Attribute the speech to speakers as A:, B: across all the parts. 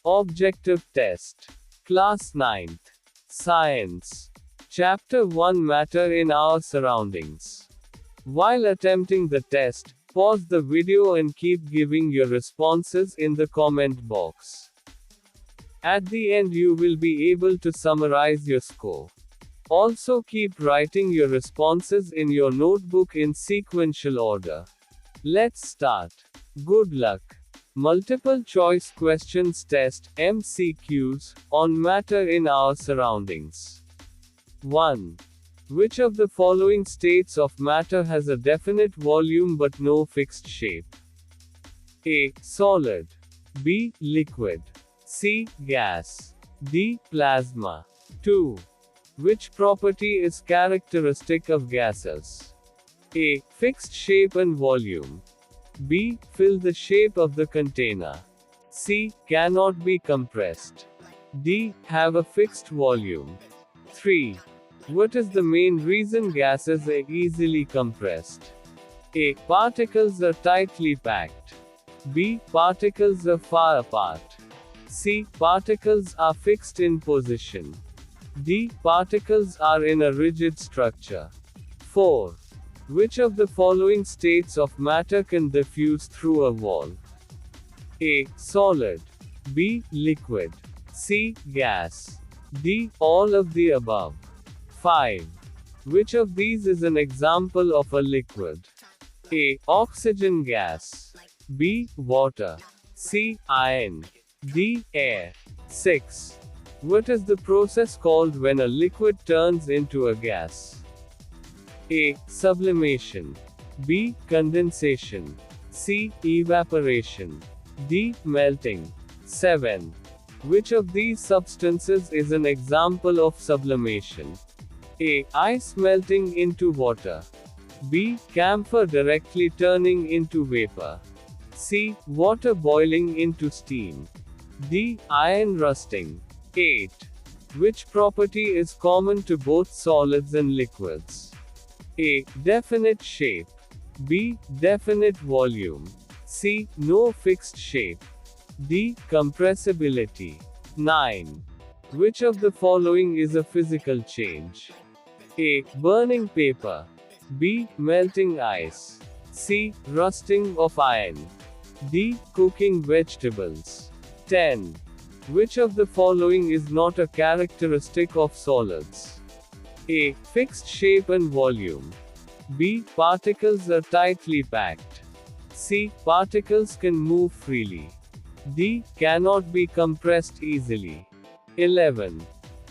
A: Objective test. Class 9th. Science. Chapter 1 Matter in our surroundings. While attempting the test, pause the video and keep giving your responses in the comment box. At the end, you will be able to summarize your score. Also, keep writing your responses in your notebook in sequential order. Let's start. Good luck. Multiple choice questions test MCQs on matter in our surroundings. 1. Which of the following states of matter has a definite volume but no fixed shape? A. Solid. B. Liquid. C. Gas. D. Plasma. 2. Which property is characteristic of gases? A. Fixed shape and volume. B. Fill the shape of the container. C. Cannot be compressed. D. Have a fixed volume. 3. What is the main reason gases are easily compressed? A. Particles are tightly packed. B. Particles are far apart. C. Particles are fixed in position. D. Particles are in a rigid structure. 4. Which of the following states of matter can diffuse through a wall? A. Solid. B. Liquid. C. Gas. D. All of the above. 5. Which of these is an example of a liquid? A. Oxygen gas. B. Water. C. Iron. D. Air. 6. What is the process called when a liquid turns into a gas? A. Sublimation. B. Condensation. C. Evaporation. D. Melting. 7. Which of these substances is an example of sublimation? A. Ice melting into water. B. Camphor directly turning into vapor. C. Water boiling into steam. D. Iron rusting. 8. Which property is common to both solids and liquids? A. Definite shape. B. Definite volume. C. No fixed shape. D. Compressibility. 9. Which of the following is a physical change? A. Burning paper. B. Melting ice. C. Rusting of iron. D. Cooking vegetables. 10. Which of the following is not a characteristic of solids? A. Fixed shape and volume. B. Particles are tightly packed. C. Particles can move freely. D. Cannot be compressed easily. 11.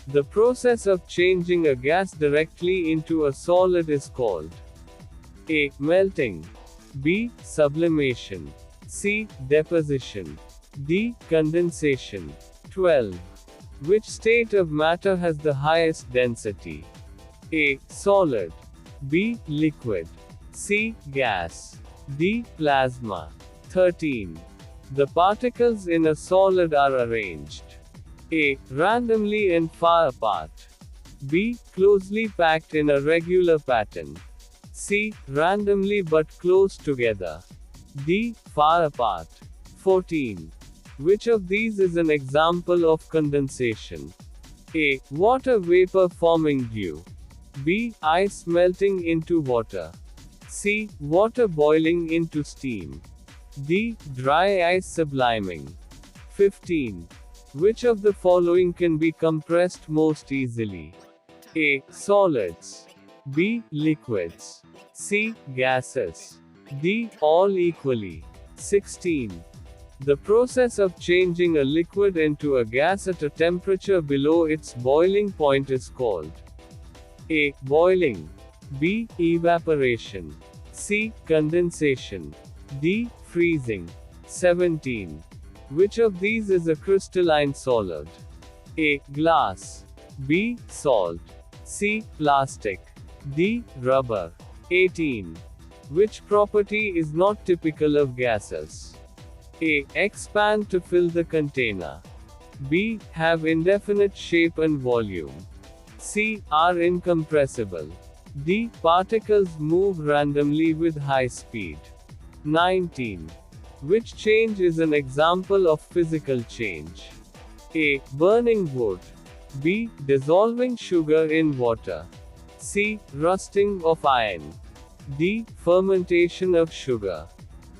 A: The process of changing a gas directly into a solid is called A. Melting. B. Sublimation. C. Deposition. D. Condensation. 12. Which state of matter has the highest density? A. Solid. B. Liquid. C. Gas. D. Plasma. 13. The particles in a solid are arranged A. Randomly and far apart. B. Closely packed in a regular pattern. C. Randomly but close together. D. Far apart. 14. Which of these is an example of condensation? A. Water vapor forming dew. B. Ice melting into water. C. Water boiling into steam. D. Dry ice subliming. 15. Which of the following can be compressed most easily? A. Solids. B. Liquids. C. Gases. D. All equally. 16. The process of changing a liquid into a gas at a temperature below its boiling point is called A. Boiling. B. Evaporation. C. Condensation. D. Freezing. 17. Which of these is a crystalline solid? A. Glass. B. Salt. C. Plastic. D. Rubber. 18. Which property is not typical of gases? A. Expand to fill the container. B. Have indefinite shape and volume. C. Are incompressible. D. Particles move randomly with high speed. 19. Which change is an example of physical change? A. Burning wood. B. Dissolving sugar in water. C. Rusting of iron. D. Fermentation of sugar.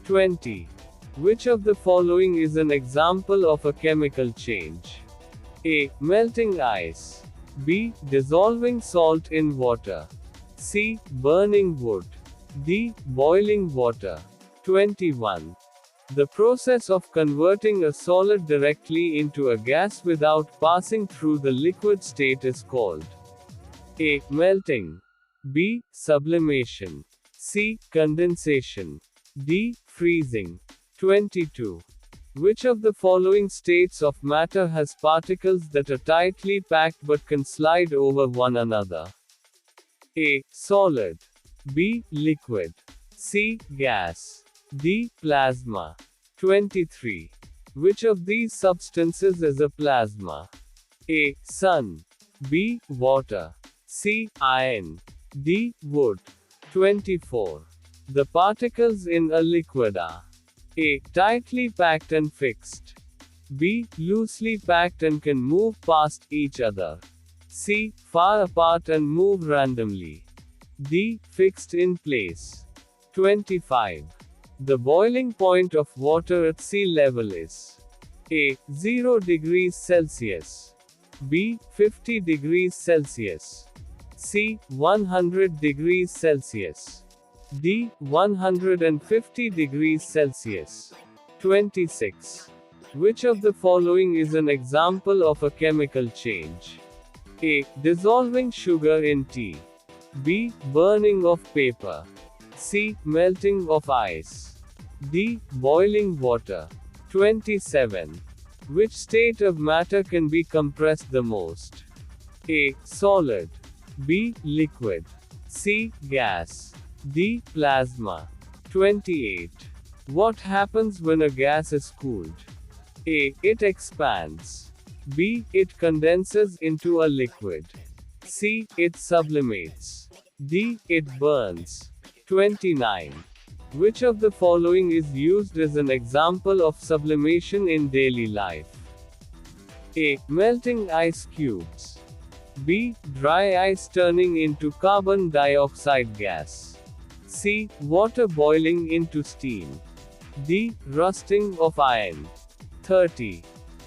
A: 20. Which of the following is an example of a chemical change? A. Melting ice. B. Dissolving salt in water. C. Burning wood. D. Boiling water. 21. The process of converting a solid directly into a gas without passing through the liquid state is called A. Melting. B. Sublimation. C. Condensation. D. Freezing. 22. Which of the following states of matter has particles that are tightly packed but can slide over one another? A. Solid. B. Liquid. C. Gas. D. Plasma. 23. Which of these substances is a plasma? A. Sun. B. Water. C. Iron. D. Wood. 24. The particles in a liquid are A. Tightly packed and fixed. B. Loosely packed and can move past each other. C. Far apart and move randomly. D. Fixed in place. 25. The boiling point of water at sea level is A. 0 degrees Celsius. B. 50 degrees Celsius. C. 100 degrees Celsius. D. 150 degrees Celsius. 26. Which of the following is an example of a chemical change? A. Dissolving sugar in tea. B. Burning of paper. C. Melting of ice. D. Boiling water. 27. Which state of matter can be compressed the most? A. Solid. B. Liquid. C. Gas. D. Plasma. 28. What happens when a gas is cooled? A. It expands. B. It condenses into a liquid. C. It sublimates. D. It burns. 29. Which of the following is used as an example of sublimation in daily life? A. Melting ice cubes. B. Dry ice turning into carbon dioxide gas. C. Water boiling into steam. D. Rusting of iron. 30.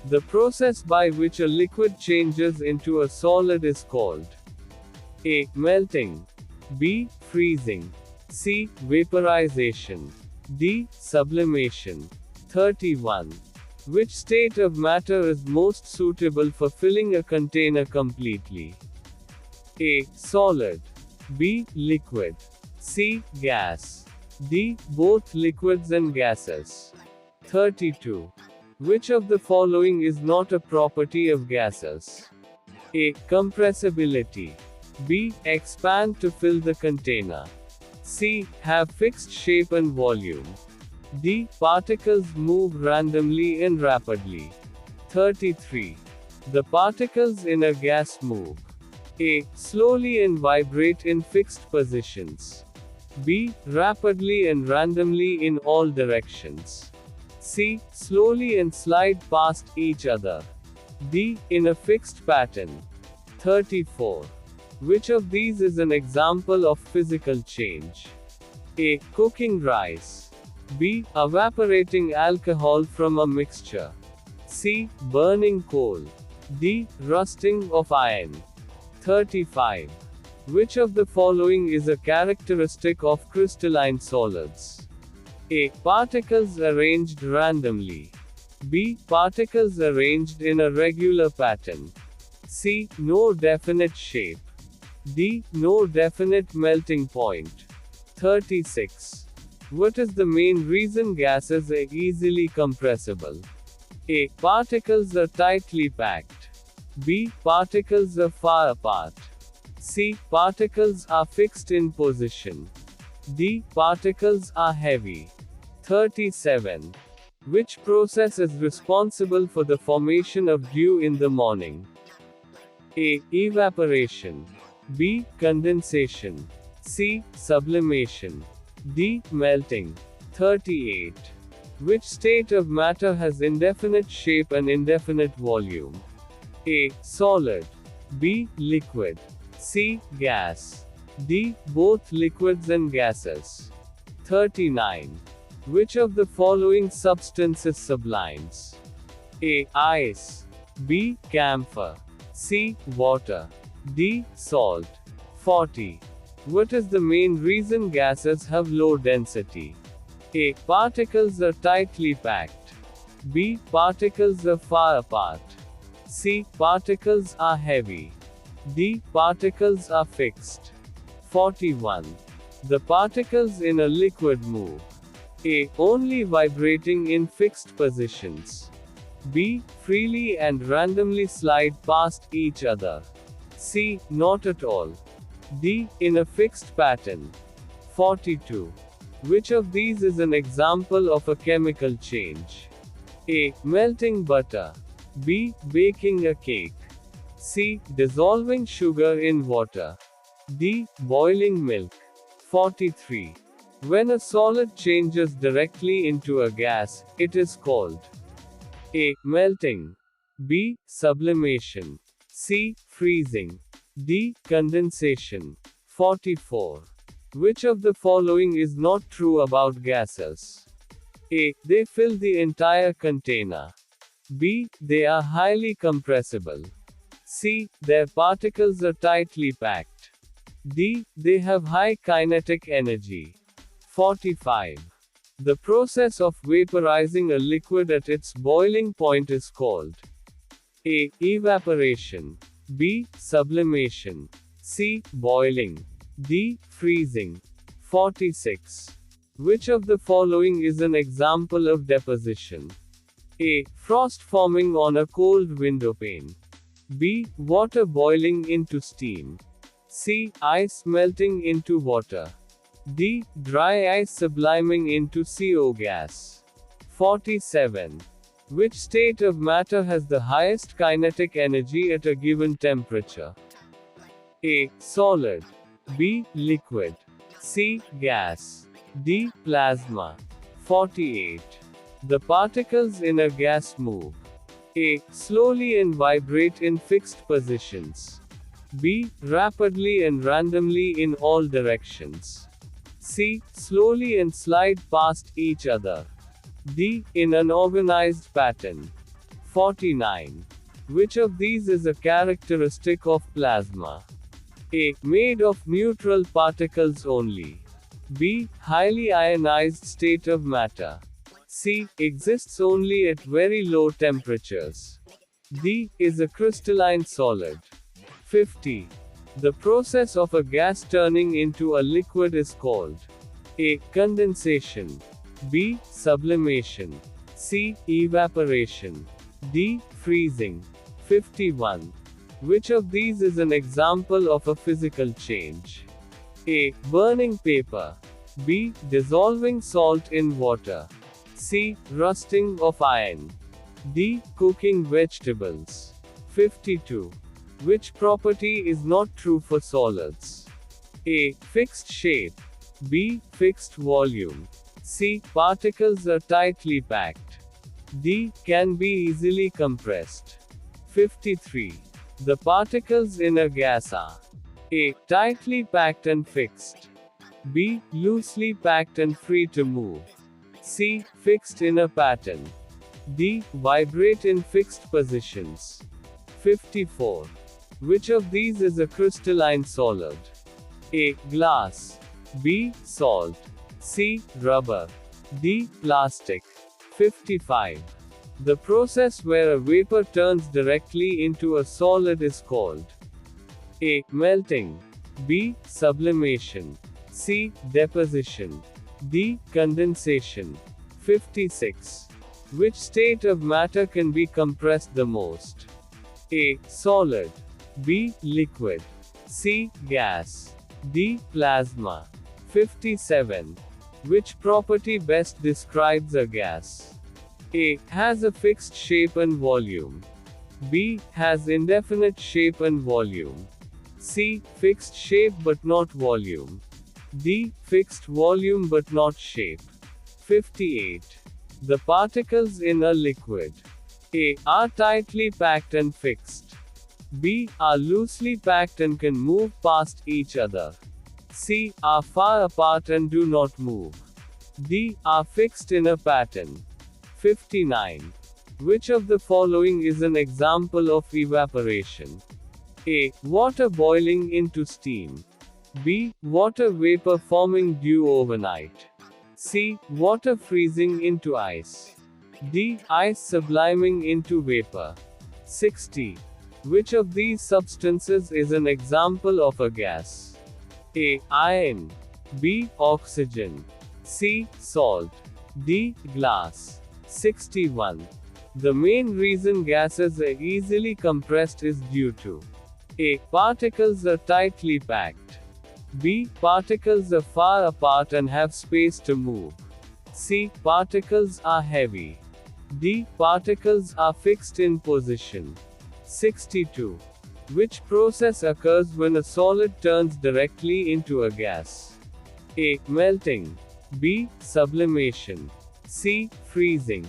A: The process by which a liquid changes into a solid is called A. Melting. B. Freezing. C. Vaporization. D. Sublimation. 31. Which state of matter is most suitable for filling a container completely? A. Solid. B. Liquid. C. Gas. D. Both liquids and gases. 32. Which of the following is not a property of gases? A. Compressibility. B. Expand to fill the container. C. Have fixed shape and volume. D. Particles move randomly and rapidly. 33. The particles in a gas move. A. Slowly and vibrate in fixed positions. B. Rapidly and randomly in all directions. C. Slowly and slide past each other. D. In a fixed pattern. 34. Which of these is an example of physical change? A. Cooking rice. B. Evaporating alcohol from a mixture. C. Burning coal. D. Rusting of iron. 35. Which of the following is a characteristic of crystalline solids? A. Particles arranged randomly. B. Particles arranged in a regular pattern. C. No definite shape. D. No definite melting point. 36. What is the main reason gases are easily compressible? A. Particles are tightly packed. B. Particles are far apart. C. Particles are fixed in position. D. Particles are heavy. 37. Which process is responsible for the formation of dew in the morning? A. Evaporation. B. Condensation. C. Sublimation. D. Melting. 38. Which state of matter has indefinite shape and indefinite volume? A. Solid. B. Liquid. C. Gas. D. Both liquids and gases. 39. Which of the following substances sublimes? A. Ice. B. Camphor. C. Water. D. Salt. 40. What is the main reason gases have low density? A. Particles are tightly packed. B. Particles are far apart. C. Particles are heavy. D. Particles are fixed. 41. The particles in a liquid move. A. Only vibrating in fixed positions. B. Freely and randomly slide past each other. C. Not at all. D. In a fixed pattern. 42. Which of these is an example of a chemical change? A. Melting butter. B. Baking a cake. C. Dissolving sugar in water. D. Boiling milk. 43. When a solid changes directly into a gas, it is called A. Melting. B. Sublimation. C. Freezing. D. Condensation. 44. Which of the following is not true about gases? A. They fill the entire container. B. They are highly compressible. C. Their particles are tightly packed. D. They have high kinetic energy. 45. The process of vaporizing a liquid at its boiling point is called A. Evaporation. B. Sublimation. C. Boiling. D. Freezing. 46. Which of the following is an example of deposition? A. Frost forming on a cold window pane. B. Water boiling into steam. C. Ice melting into water. D. Dry ice subliming into CO gas. 47. Which state of matter has the highest kinetic energy at a given temperature? A. Solid. B. Liquid. C. Gas. D. Plasma. 48. The particles in a gas move. A. Slowly and vibrate in fixed positions. B. Rapidly and randomly in all directions. C. Slowly and slide past each other. D. In an organized pattern. 49. Which of these is a characteristic of plasma? A. Made of neutral particles only. B. Highly ionized state of matter. C. Exists only at very low temperatures. D. Is a crystalline solid. 50. The process of a gas turning into a liquid is called A. Condensation. B. Sublimation. C. Evaporation. D. Freezing. 51. Which of these is an example of a physical change? A. Burning paper. B. Dissolving salt in water. C. Rusting of iron. D. Cooking vegetables. 52. Which property is not true for solids? A. Fixed shape. B. Fixed volume. C. Particles are tightly packed. D. Can be easily compressed. 53. The particles in a gas are A. Tightly packed and fixed. B. Loosely packed and free to move. C. Fixed in a pattern. D. Vibrate in fixed positions. 54. Which of these is a crystalline solid? A. Glass. B. Salt. C. Rubber. D. Plastic. 55. The process where a vapor turns directly into a solid is called A. Melting. B. Sublimation. C. Deposition. D. Condensation. 56. Which state of matter can be compressed the most? A. Solid. B. Liquid. C. Gas. D. Plasma. 57. Which property best describes a gas? A. Has a fixed shape and volume. B. Has indefinite shape and volume. C. Fixed shape but not volume. D. Fixed volume but not shape. 58. The particles in a liquid. A. Are tightly packed and fixed. B. Are loosely packed and can move past each other. C. Are far apart and do not move. D. Are fixed in a pattern. 59. Which of the following is an example of evaporation? A. Water boiling into steam. B. Water vapor forming dew overnight. C. Water freezing into ice. D. Ice subliming into vapor. 60. Which of these substances is an example of a gas? A. Iron. B. Oxygen. C. Salt. D. Glass. 61. The main reason gases are easily compressed is due to A. Particles are tightly packed. B. Particles are far apart and have space to move. C. Particles are heavy. D. Particles are fixed in position. 62. Which process occurs when a solid turns directly into a gas? A. Melting. B. Sublimation. C. Freezing.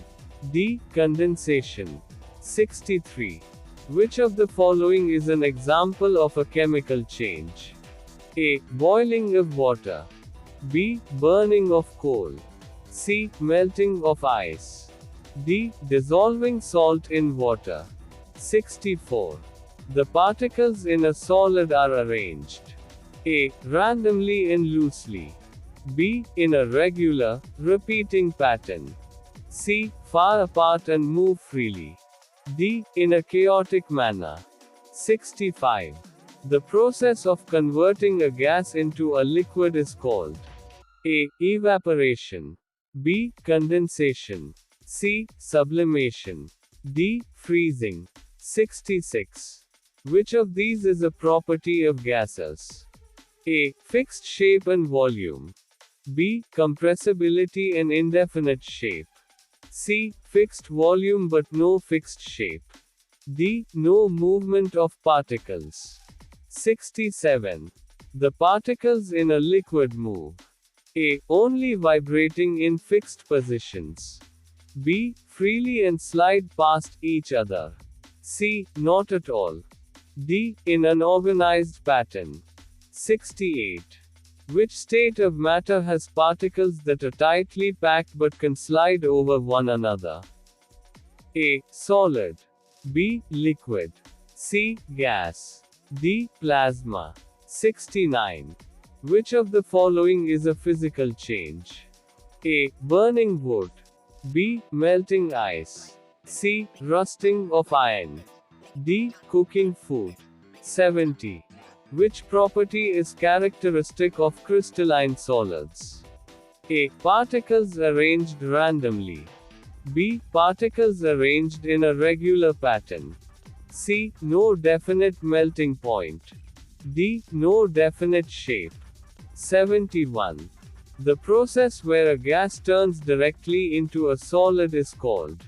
A: D. Condensation. 63. Which of the following is an example of a chemical change? A. Boiling of water. B. Burning of coal. C. Melting of ice. D. Dissolving salt in water. 64. The particles in a solid are arranged. A. Randomly and loosely. B. In a regular, repeating pattern. C. Far apart and move freely. D. In a chaotic manner. 65. The process of converting a gas into a liquid is called A. Evaporation. B. Condensation. C. Sublimation. D. Freezing. 66. Which of these is a property of gases? A. Fixed shape and volume. B. Compressibility and indefinite shape. C. Fixed volume but no fixed shape. D. No movement of particles. 67. The particles in a liquid move. A. Only vibrating in fixed positions. B. Freely and slide past each other. C. Not at all. D. In an organized pattern. 68. Which state of matter has particles that are tightly packed but can slide over one another? A. Solid. B. Liquid. C. Gas. D. Plasma. 69. Which of the following is a physical change? A. Burning wood. B. Melting ice. C. Rusting of iron. D. Cooking food. 70. Which property is characteristic of crystalline solids? A. Particles arranged randomly. B. Particles arranged in a regular pattern. C. No definite melting point. D. No definite shape. 71. The process where a gas turns directly into a solid is called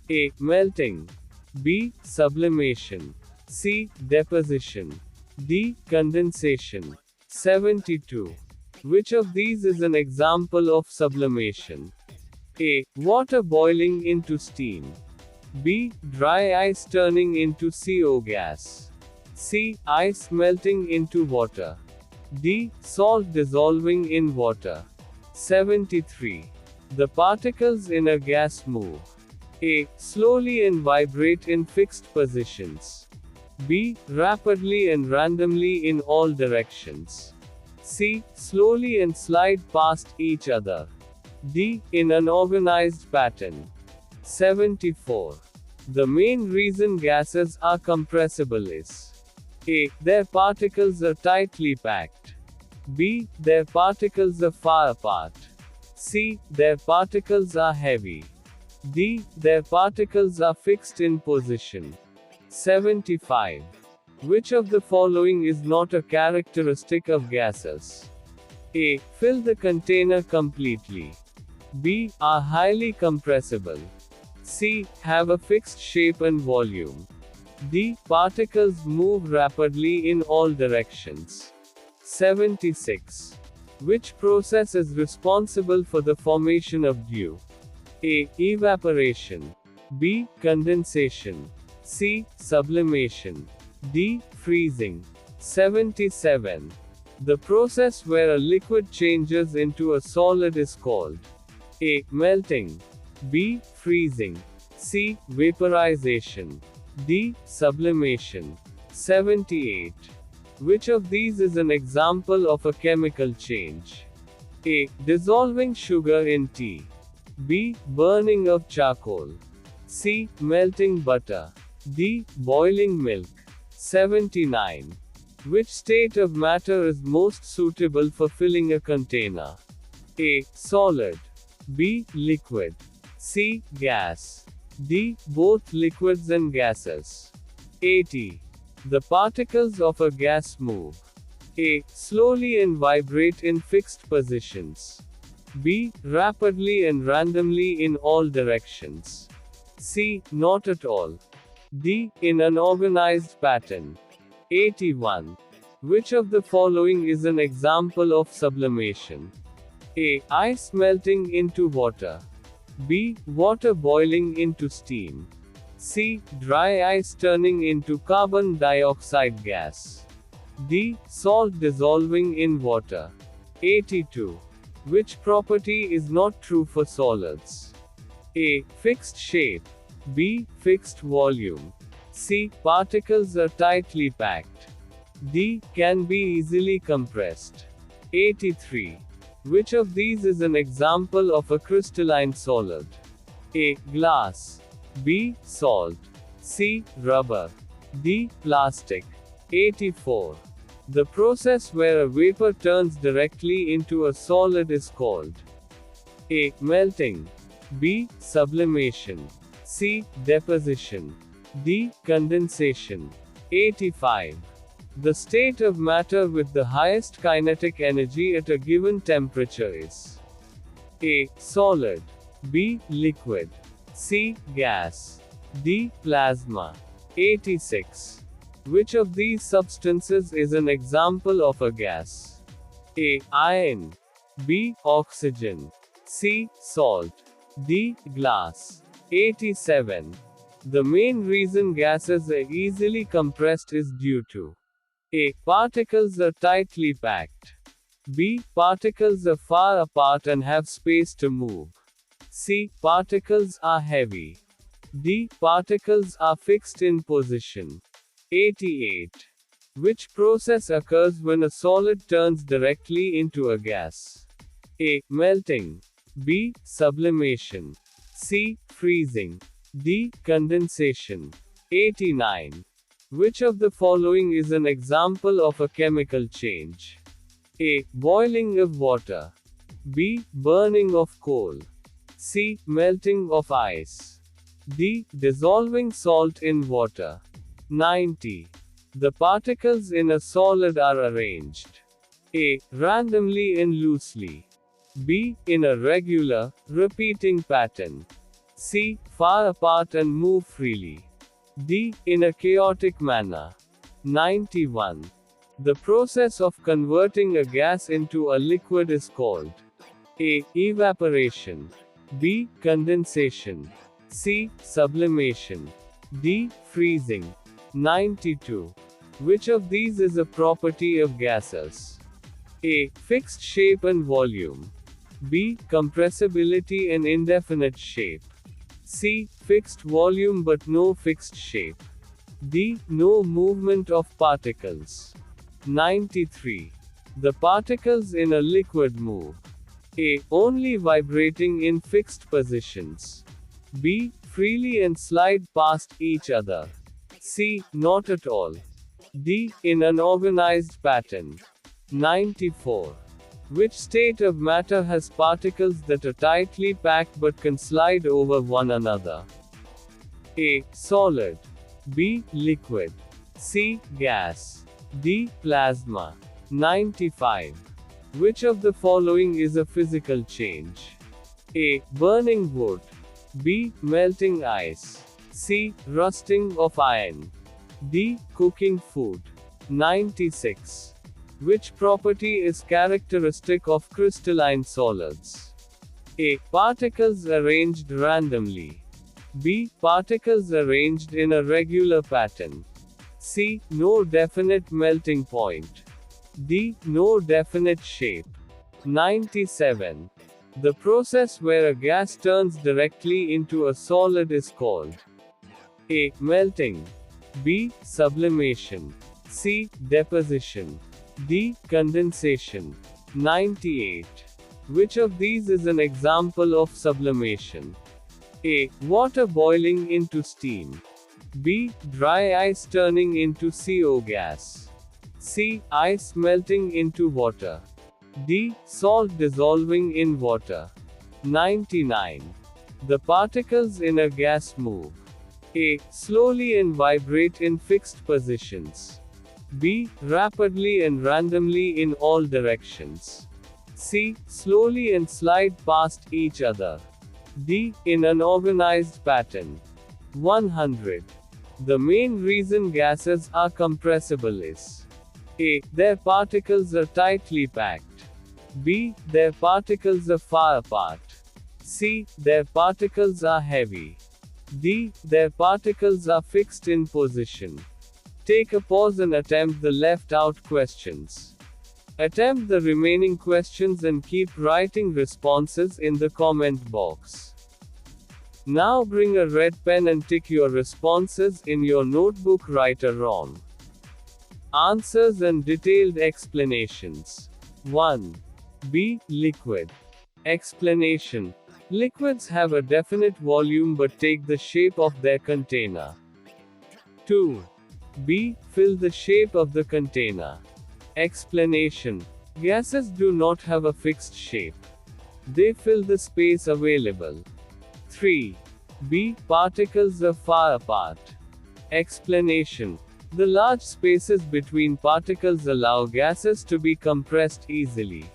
A: A. Melting. B. Sublimation. C. Deposition. D. Condensation. 72. Which of these is an example of sublimation? A. Water boiling into steam. B. Dry ice turning into CO gas. C. Ice melting into water. D. Salt dissolving in water. 73. The particles in a gas move. A. Slowly and vibrate in fixed positions. B. Rapidly and randomly in all directions. C. Slowly and slide past each other. D. In an organized pattern. 74. The main reason gases are compressible is A. Their particles are tightly packed. B. Their particles are far apart. C. Their particles are heavy. D. Their particles are fixed in position. 75. Which of the following is not a characteristic of gases? A. Fill the container completely. B. Are highly compressible. C. Have a fixed shape and volume. D. Particles move rapidly in all directions. 76. Which process is responsible for the formation of dew? A. Evaporation. B. Condensation. C. Sublimation. D. Freezing. 77. The process where a liquid changes into a solid is called A. Melting. B. Freezing. C. Vaporization. D. Sublimation. 78. Which of these is an example of a chemical change? A. Dissolving sugar in tea. B. Burning of charcoal. C. Melting butter. D. Boiling milk. 79. Which state of matter is most suitable for filling a container? A. Solid. B. Liquid. C. Gas. D. Both liquids and gases. 80. The particles of a gas move. A. Slowly and vibrate in fixed positions. B. Rapidly and randomly in all directions. C. Not at all. D. In an organized pattern. 81. Which of the following is an example of sublimation? A. Ice melting into water. B. Water boiling into steam. C. Dry ice turning into carbon dioxide gas. D. Salt dissolving in water. 82. Which property is not true for solids? A. Fixed shape. B. Fixed volume. C. Particles are tightly packed. D. Can be easily compressed. 83. Which of these is an example of a crystalline solid? A. Glass. B. Salt. C. Rubber. D. Plastic. 84. The process where a vapor turns directly into a solid is called A. Melting. B. Sublimation. C. Deposition. D. Condensation. 85. The state of matter with the highest kinetic energy at a given temperature is A. Solid. B. Liquid. C. Gas. D. Plasma. 86. Which of these substances is an example of a gas? A. Iron. B. Oxygen. C. Salt. D. Glass. 87. The main reason gases are easily compressed is due to A. Particles are tightly packed. B. Particles are far apart and have space to move. C. Particles are heavy. D. Particles are fixed in position. 88. Which process occurs when a solid turns directly into a gas? A. Melting. B. Sublimation. C. Freezing. D. Condensation. 89. Which of the following is an example of a chemical change? A. Boiling of water. B. Burning of coal. C. Melting of ice. D. Dissolving salt in water. 90. The particles in a solid are arranged A. Randomly and loosely. B. In a regular, repeating pattern. C. Far apart and move freely. D. In a chaotic manner. 91. The process of converting a gas into a liquid is called A. Evaporation. B. Condensation. C. Sublimation. D. Freezing. 92. Which of these is a property of gases? A. Fixed shape and volume. B. Compressibility and indefinite shape. C. Fixed volume but no fixed shape. D. No movement of particles. 93. The particles in a liquid move. A. Only vibrating in fixed positions. B. Freely and slide past each other. C. Not at all. D. In an organized pattern. 94. Which state of matter has particles that are tightly packed but can slide over one another? A. Solid. B. Liquid. C. Gas. D. Plasma. 95. Which of the following is a physical change? A. Burning wood. B. Melting ice. C. Rusting of iron. D. Cooking food. 96. Which property is characteristic of crystalline solids? A. Particles arranged randomly. B. Particles arranged in a regular pattern. C. No definite melting point. D. No definite shape. 97. The process where a gas turns directly into a solid is called A. Melting. B. Sublimation. C. Deposition. D. Condensation. 98. Which of these is an example of sublimation? A. Water boiling into steam. B. Dry ice turning into CO gas. C. Ice melting into water. D. Salt dissolving in water. 99. The particles in a gas move. A. Slowly and vibrate in fixed positions. B. Rapidly and randomly in all directions. C. Slowly and slide past each other. D. In an organized pattern. 100. The main reason gases are compressible is A. Their particles are tightly packed. B. Their particles are far apart. C. Their particles are heavy. D. Their particles are fixed in position. Take a pause and attempt the left out questions. Attempt the remaining questions and keep writing responses in the comment box. Now bring a red pen and tick your responses in your notebook right or wrong. Answers and detailed explanations. 1. B. Liquid. Explanation. Liquids have a definite volume but take the shape of their container. 2. B. Fill the shape of the container. Explanation. Gases do not have a fixed shape. They fill the space available. 3. B. Particles are far apart. Explanation. The large spaces between particles allow gases to be compressed easily.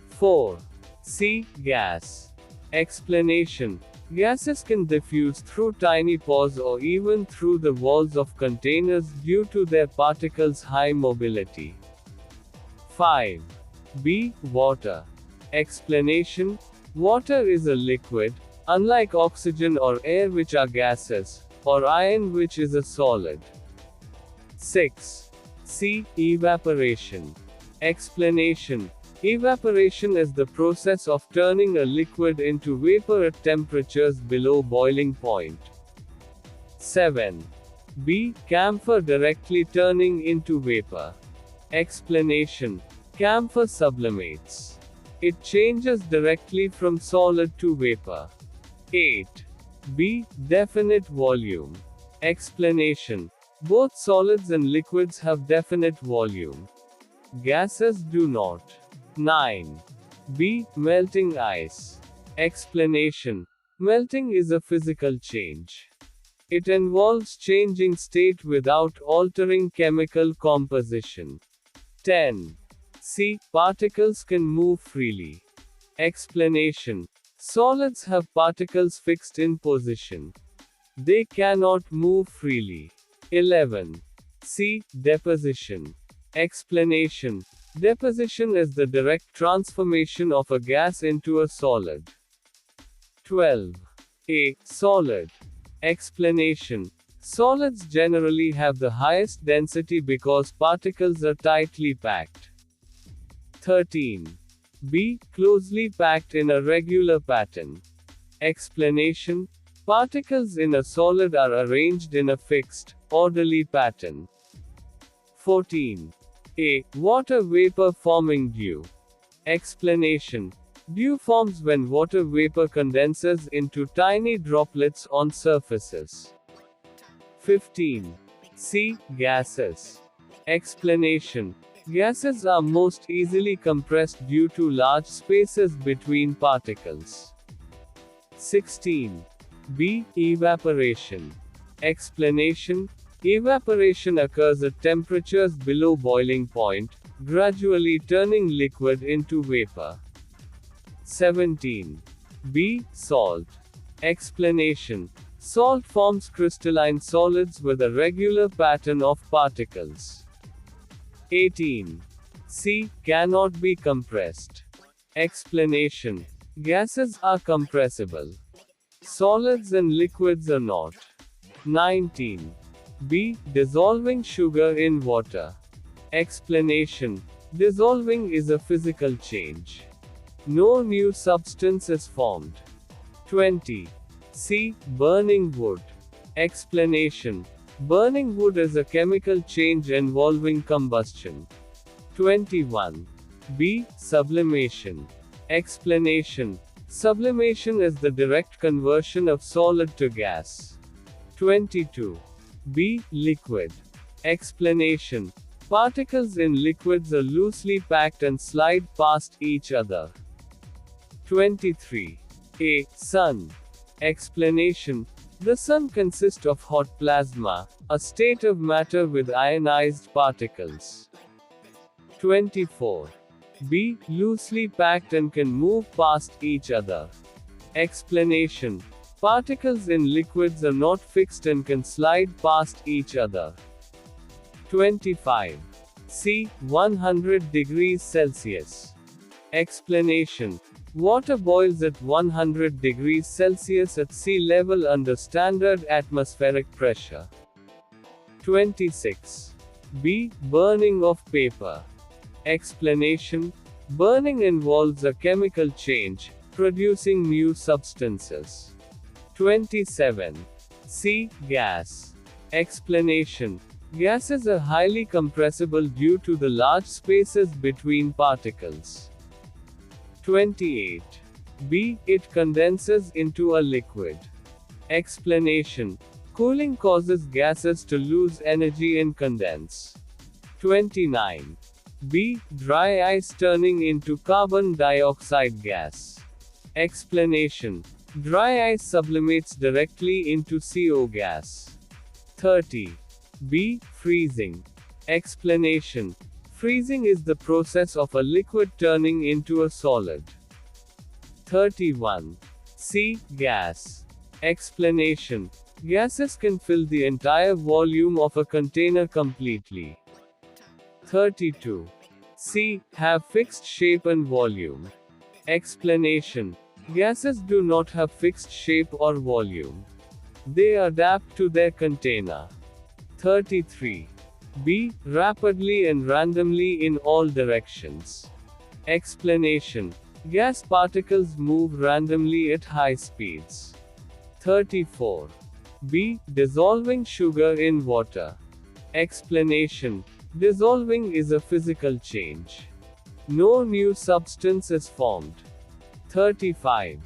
A: 4. C. Gas. Explanation. Gases can diffuse through tiny pores or even through the walls of containers due to their particles' high mobility. 5. B. Water. Explanation. Water is a liquid, unlike oxygen or air which are gases, or iron which is a solid. 6. C. Evaporation. Explanation. Evaporation is the process of turning a liquid into vapor at temperatures below boiling point. 7. B. Camphor directly turning into vapor. Explanation. Camphor sublimates. It changes directly from solid to vapor. 8. B. Definite volume. Explanation. Both solids and liquids have definite volume. Gases do not. 9. B. Melting ice. Explanation. Melting is a physical change. It involves changing state without altering chemical composition. 10. C. Particles can move freely. Explanation. Solids have particles fixed in position. They cannot move freely. 11. C. Deposition. Explanation. Deposition is the direct transformation of a gas into a solid. 12. A. Solid. Explanation. Solids generally have the highest density because particles are tightly packed. 13. B. Closely packed in a regular pattern. Explanation. Particles in a solid are arranged in a fixed, orderly pattern. 14. A. Water vapor forming dew. Explanation. Dew forms when water vapor condenses into tiny droplets on surfaces. 15. C. Gases. Explanation. Gases are most easily compressed due to large spaces between particles. 16. B. Evaporation. Explanation. Evaporation occurs at temperatures below boiling point, gradually turning liquid into vapor. 17. B. Salt. Explanation. Salt forms crystalline solids with a regular pattern of particles. 18. C. Cannot be compressed. Explanation. Gases are compressible. Solids and liquids are not. 19. B. Dissolving sugar in water. Explanation. Dissolving is a physical change. No new substance is formed. 20. C. Burning wood. Explanation. Burning wood is a chemical change involving combustion. 21. B. Sublimation. Explanation. Sublimation is the direct conversion of solid to gas. 22. B. Liquid. Explanation. Particles in liquids are loosely packed and slide past each other. 23. A. Sun. Explanation. The sun consists of hot plasma, a state of matter with ionized particles. 24. B. Loosely packed and can move past each other. Explanation. Particles in liquids are not fixed and can slide past each other. 25. C. 100 degrees Celsius. Explanation. Water boils at 100 degrees Celsius at sea level under standard atmospheric pressure. 26. B. Burning of paper. Explanation. Burning involves a chemical change, producing new substances. 27. C. Gas. Explanation. Gases are highly compressible due to the large spaces between particles. 28. B. It condenses into a liquid. Explanation. Cooling causes gases to lose energy and condense. 29. B. Dry ice turning into carbon dioxide gas. Explanation. Dry ice sublimates directly into CO gas. 30. B. Freezing. Explanation. Freezing is the process of a liquid turning into a solid. 31. C. Gas. Explanation. Gases can fill the entire volume of a container completely. 32. C. Have fixed shape and volume. Explanation. Gases do not have fixed shape or volume. They adapt to their container. 33. B. Rapidly and randomly in all directions. Explanation. Gas particles move randomly at high speeds. 34. B. Dissolving sugar in water. Explanation. Dissolving is a physical change. No new substance is formed. 35.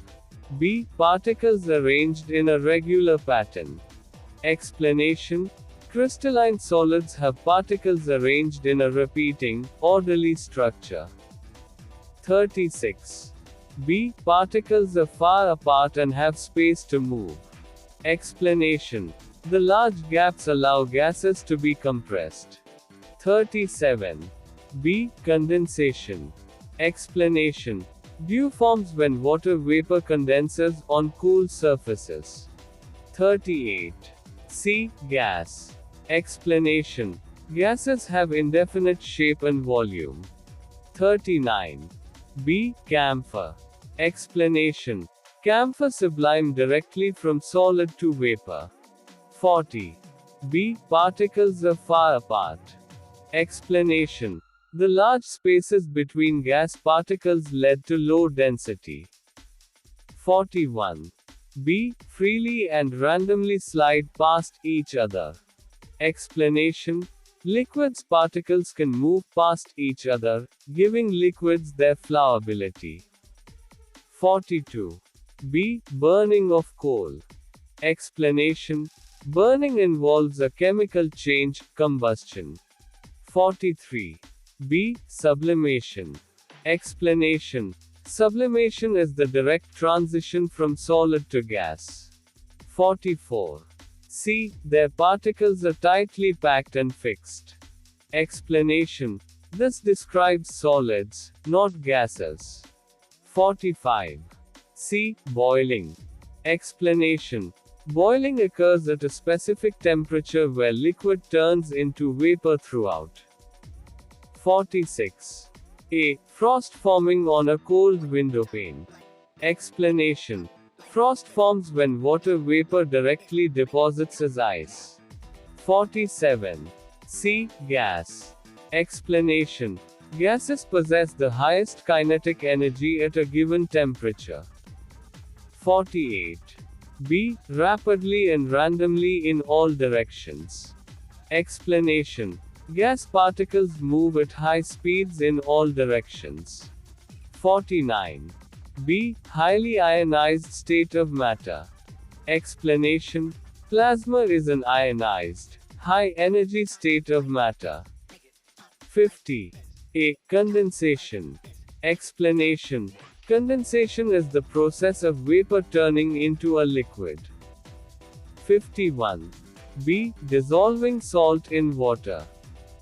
A: B. Particles arranged in a regular pattern. Explanation. Crystalline solids have particles arranged in a repeating, orderly structure. 36. B. Particles are far apart and have space to move. Explanation. The large gaps allow gases to be compressed. 37. B. Condensation. Explanation. Dew forms when water vapor condenses on cool surfaces. 38. C. Gas. Explanation. Gases have indefinite shape and volume. 39. B. Camphor. Explanation. Camphor sublime directly from solid to vapor. 40. B. Particles are far apart. Explanation. The large spaces between gas particles led to low density. 41. B. Freely and randomly slide past each other. Explanation. Liquids particles can move past each other, giving liquids their flowability. 42. B. Burning of coal. Explanation. Burning involves a chemical change, combustion. 43. B. Sublimation. Explanation. Sublimation is the direct transition from solid to gas. 44. C. Their particles are tightly packed and fixed. Explanation. This describes solids, not gases. 45. C. Boiling. Explanation. Boiling occurs at a specific temperature where liquid turns into vapor throughout. 46. A. Frost forming on a cold window pane. Explanation. Frost forms when water vapor directly deposits as ice. 47. C. Gas. Explanation. Gases possess the highest kinetic energy at a given temperature. 48. B. Rapidly and randomly in all directions. Explanation. Gas particles move at high speeds in all directions. 49. B. Highly ionized state of matter. Explanation. Plasma is an ionized, high-energy state of matter. 50. A. Condensation. Explanation. Condensation is the process of vapor turning into a liquid. 51. B. Dissolving salt in water.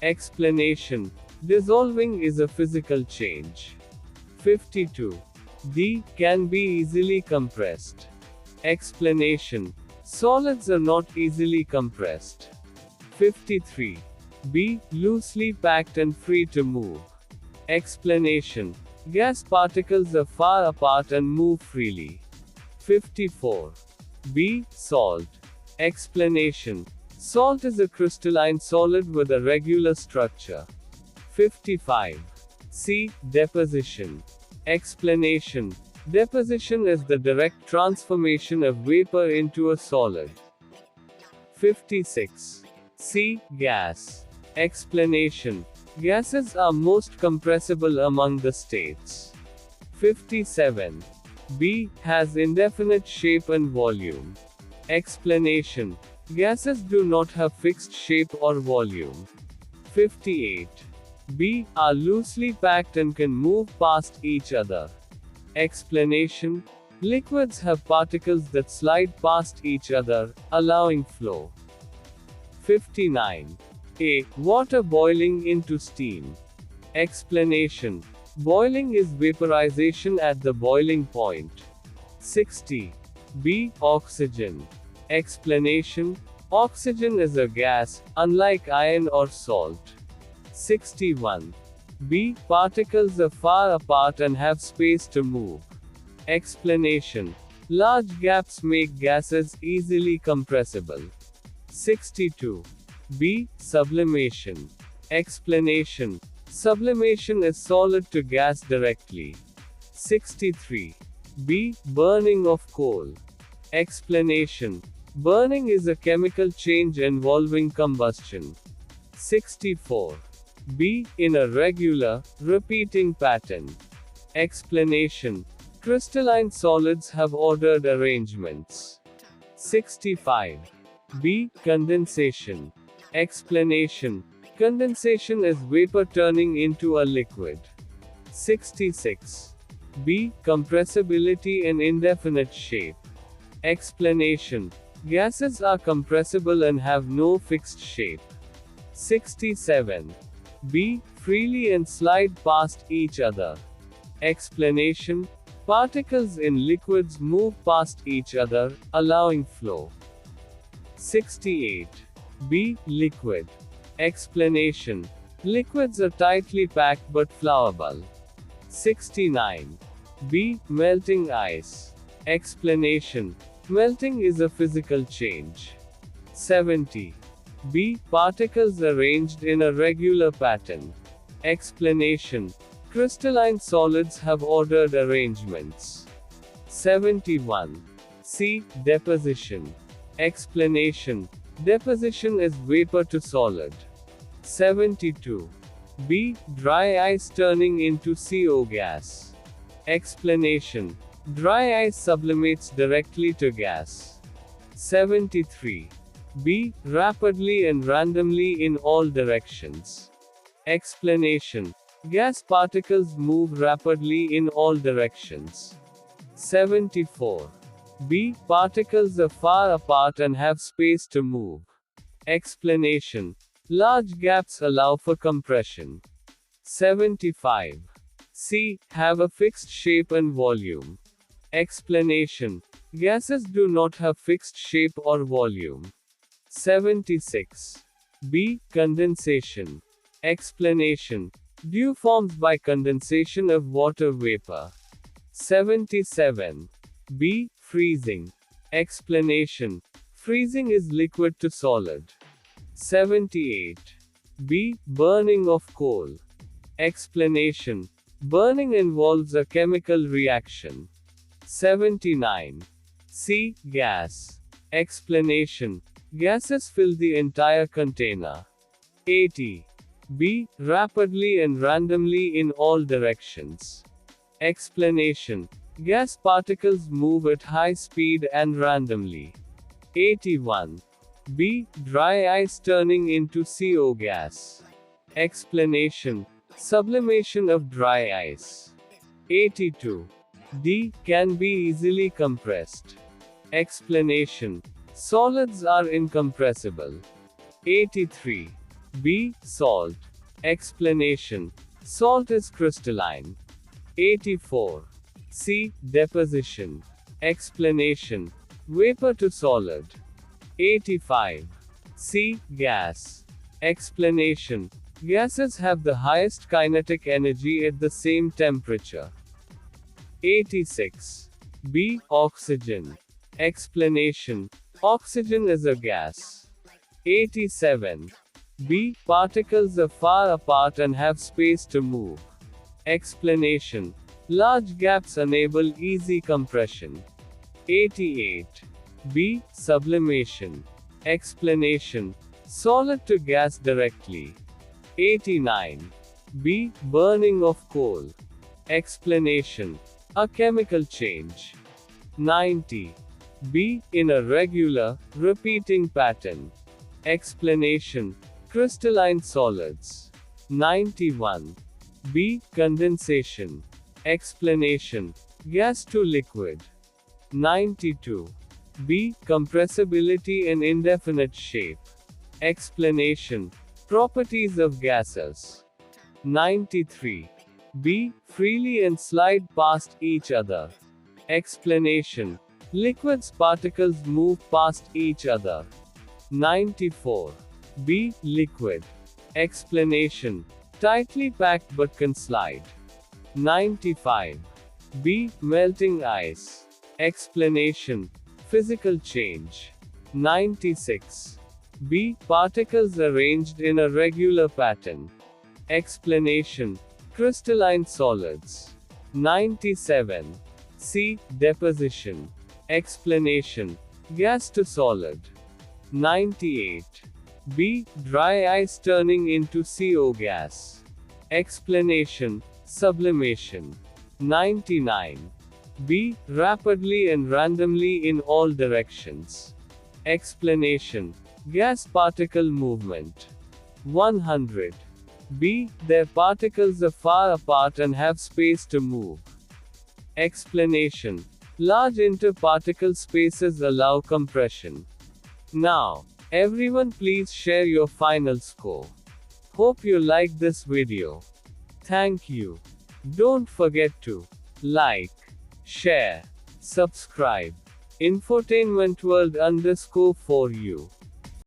A: Explanation. Dissolving is a physical change. 52. D. Can be easily compressed. Explanation. Solids are not easily compressed. 53. B. Loosely packed and free to move. Explanation. Gas particles are far apart and move freely. 54. B. Salt. Explanation. Salt is a crystalline solid with a regular structure. 55. C. Deposition. Explanation. Deposition is the direct transformation of vapor into a solid. 56. C. Gas. Explanation. Gases are most compressible among the states. 57. B. Has indefinite shape and volume. Explanation. Gases do not have fixed shape or volume. 58. B. Are loosely packed and can move past each other. Explanation. Liquids have particles that slide past each other, allowing flow. 59. A. Water boiling into steam. Explanation. Boiling is vaporization at the boiling point. 60. B. Oxygen. Explanation. Oxygen is a gas, unlike iron or salt. 61. B. Particles are far apart and have space to move. Explanation. Large gaps make gases easily compressible. 62. B. Sublimation. Explanation. Sublimation is solid to gas directly. 63. B. Burning of coal. Explanation. Burning is a chemical change involving combustion. 64. B. In a regular, repeating pattern. Explanation. Crystalline solids have ordered arrangements. 65. B. Condensation. Explanation. Condensation is vapor turning into a liquid. 66. B. Compressibility and indefinite shape. Explanation. Gases are compressible and have no fixed shape. 67. B. Freely and slide past each other. Explanation. Particles in liquids move past each other, allowing flow. 68. B. Liquid. Explanation. Liquids are tightly packed but flowable. 69. B. Melting ice. Explanation. Melting is a physical change. 70. B. Particles arranged in a regular pattern. Explanation. Crystalline solids have ordered arrangements. 71. C. Deposition. Explanation. Deposition is vapor to solid. 72. B. Dry ice turning into CO gas. Explanation. Dry ice sublimates directly to gas. 73. B. Rapidly and randomly in all directions. Explanation. Gas particles move rapidly in all directions. 74. B. Particles are far apart and have space to move. Explanation. Large gaps allow for compression. 75. C. Have a fixed shape and volume. Explanation. Gases do not have fixed shape or volume. 76. B. Condensation. Explanation. Dew forms by condensation of water vapor. 77. B. Freezing. Explanation. Freezing is liquid to solid. 78. B. Burning of coal. Explanation. Burning involves a chemical reaction. 79. C. Gas. Explanation. Gases fill the entire container. 80. B. Rapidly and randomly in all directions. Explanation. Gas particles move at high speed and randomly. 81. B. Dry ice turning into CO gas. Explanation. Sublimation of dry ice. 82. D. Can be easily compressed. Explanation. Solids are incompressible. 83. B. Salt. Explanation. Salt is crystalline. 84. C. Deposition. Explanation. Vapor to solid. 85. C. Gas. Explanation. Gases have the highest kinetic energy at the same temperature. 86. B. Oxygen. Explanation. Oxygen is a gas. 87. B. Particles are far apart and have space to move. Explanation. Large gaps enable easy compression. 88. B. Sublimation. Explanation. Solid to gas directly. 89. B. Burning of coal. Explanation. A chemical change. 90. B. In a regular, repeating pattern. Explanation. Crystalline solids. 91. B. Condensation. Explanation. Gas to liquid. 92. B. Compressibility and indefinite shape. Explanation. Properties of gases. 93. B. Freely and slide past each other. Explanation. Liquids particles move past each other. 94. B. Liquid. Explanation. Tightly packed but can slide. 95. B. Melting ice. Explanation. Physical change. 96. B. Particles arranged in a regular pattern. Explanation. Crystalline solids. 97. C. Deposition. Explanation. Gas to solid. 98. B. Dry ice turning into CO gas. Explanation. Sublimation. 99. B. Rapidly and randomly in all directions. Explanation. Gas particle movement. 100. B. Their particles are far apart and have space to move. Explanation. Large interparticle spaces allow compression. Now, everyone please share your final score. Hope you liked this video. Thank you. Don't forget to like, share, subscribe. Infotainment World _ for you.